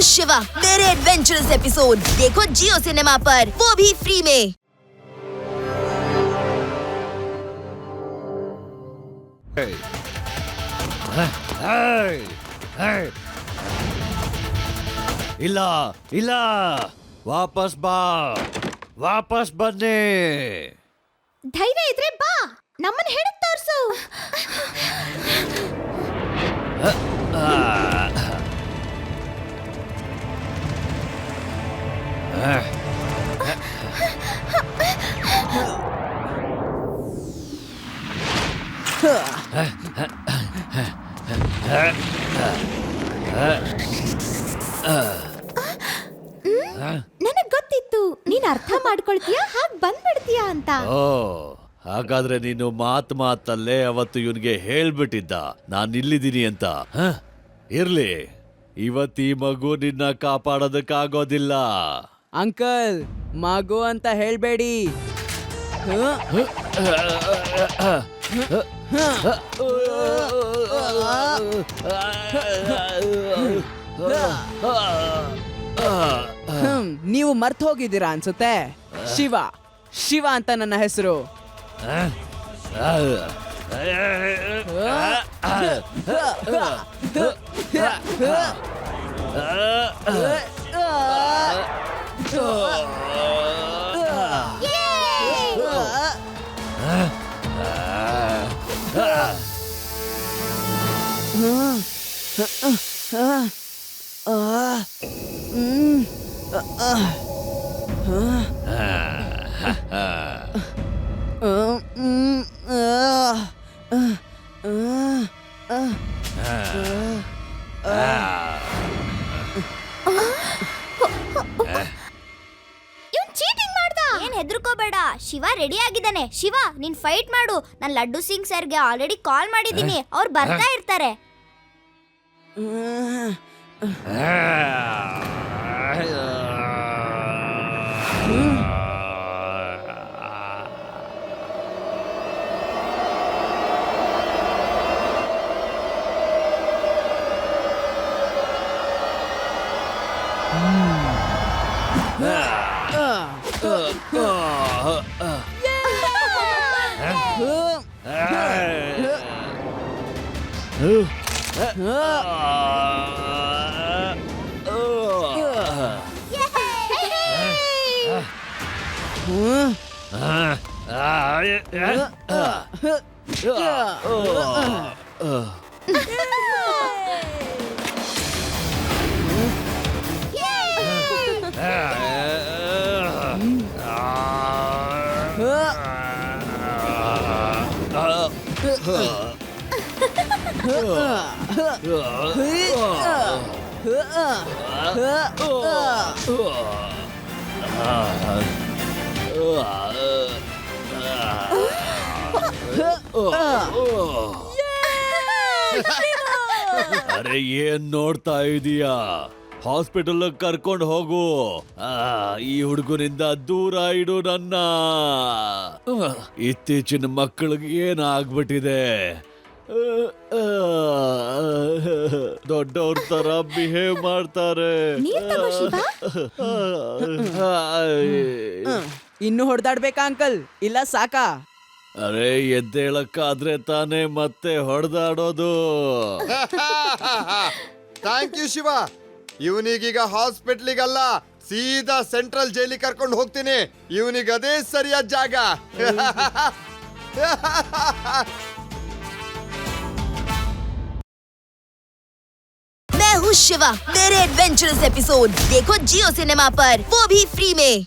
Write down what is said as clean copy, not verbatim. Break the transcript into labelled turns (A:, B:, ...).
A: शिवा मेरे adventurous episode देखो जियो cinema पर, वो भी फ्री में।
B: ಇಲ್ಲ ಇಲ್ಲ, ವಾಪಸ್ ಬಾ, ವಾಪಸ್ ಬನ್ನಿ.
C: ಧೈರ್ಯ ಇದ್ರೆ ಬಾ, ನಮ್ಮನ್ನ ಹಿಡಿದು ತೋರ್ಸು. ನನಗ್ ಗೊತ್ತಿತ್ತು ನೀನ್ ಅರ್ಥ ಮಾಡ್ಕೊಳ್ತೀಯ, ಹಾಗ್ ಬಂದ್ಬಿಡ್ತೀಯ ಅಂತ.
B: ಓ, ಹಾಗಾದ್ರೆ ನೀನು ಮಾತಲ್ಲೇ ಅವತ್ತು ಇವನ್ಗೆ ಹೇಳ್ಬಿಟ್ಟಿದ್ದ ನಾನ್ ಇಲ್ಲಿದ್ದೀನಿ ಅಂತ. ಇರ್ಲಿ, ಇವತ್ತು ಈ ಮಗು ನಿನ್ನ ಕಾಪಾಡೋದಕ್ಕಾಗೋದಿಲ್ಲ.
D: ಅಂಕಲ್, ಮಗು ಅಂತ ಹೇಳ್ಬೇಡಿ. ನೀವು ಮರ್ತು ಹೋಗಿದ್ದೀರಾ ಅನ್ಸುತ್ತೆ. ಶಿವ, ಶಿವ ಅಂತ ನನ್ನ ಹೆಸರು.
E: ಹೆದರ್ಕೋಬೇಡ, ಶಿವ ರೆಡಿ ಆಗಿದ್ದಾನೆ. ಶಿವ, ನೀನ್ ಫೈಟ್ ಮಾಡು. ನಾನ್ ಲಡ್ಡು ಸಿಂಗ್ ಸರ್ಗೆ ಆಲ್ರೆಡಿ ಕಾಲ್ ಮಾಡಿದ್ದೀನಿ, ಅವ್ರು ಬರ್ತಾ ಇರ್ತಾರೆ.
B: ಅರೆ, ಏನ್ ನೋಡ್ತಾ ಇದೀಯಾ? ಹಾಸ್ಪಿಟಲ್ ಕರ್ಕೊಂಡು ಹೋಗು. ಈ ಹುಡುಗನಿಂದ ದೂರ ಇಡು ನನ್ನ. ಇತ್ತೀಚಿನ ಮಕ್ಕಳಿಗೆ ಏನಾಗ್ಬಿಟ್ಟಿದೆ, ದೊಡ್ಡವ್ರ ತರ ಬಿಹೇವ್ ಮಾಡ್ತಾರೆ.
D: ಇನ್ನು ಹೊಡೆದಾಡ್ಬೇಕಾ ಅಂಕಲ್, ಇಲ್ಲ ಸಾಕಾ?
B: ಅರೆ, ಎದ್ದೇಳಕ್ಕಾದ್ರೆ ತಾನೇ ಮತ್ತೆ ಹೊಡೆದಾಡೋದು.
F: Thank you Shiva. ಇವನಿಗೀಗ ಹಾಸ್ಪಿಟ್ಲಿಗಲ್ಲ, ಸೀದಾ ಸೆಂಟ್ರಲ್ ಜೈಲಿಗೆ ಕರ್ಕೊಂಡು ಹೋಗ್ತೀನಿ. ಇವನಿಗೆ ಅದೇ ಸರಿಯಾದ ಜಾಗ.
A: मैं हूँ शिवा मेरे एडवेंचरस एपिसोड देखो जियो सिनेमा पर, वो भी फ्री में।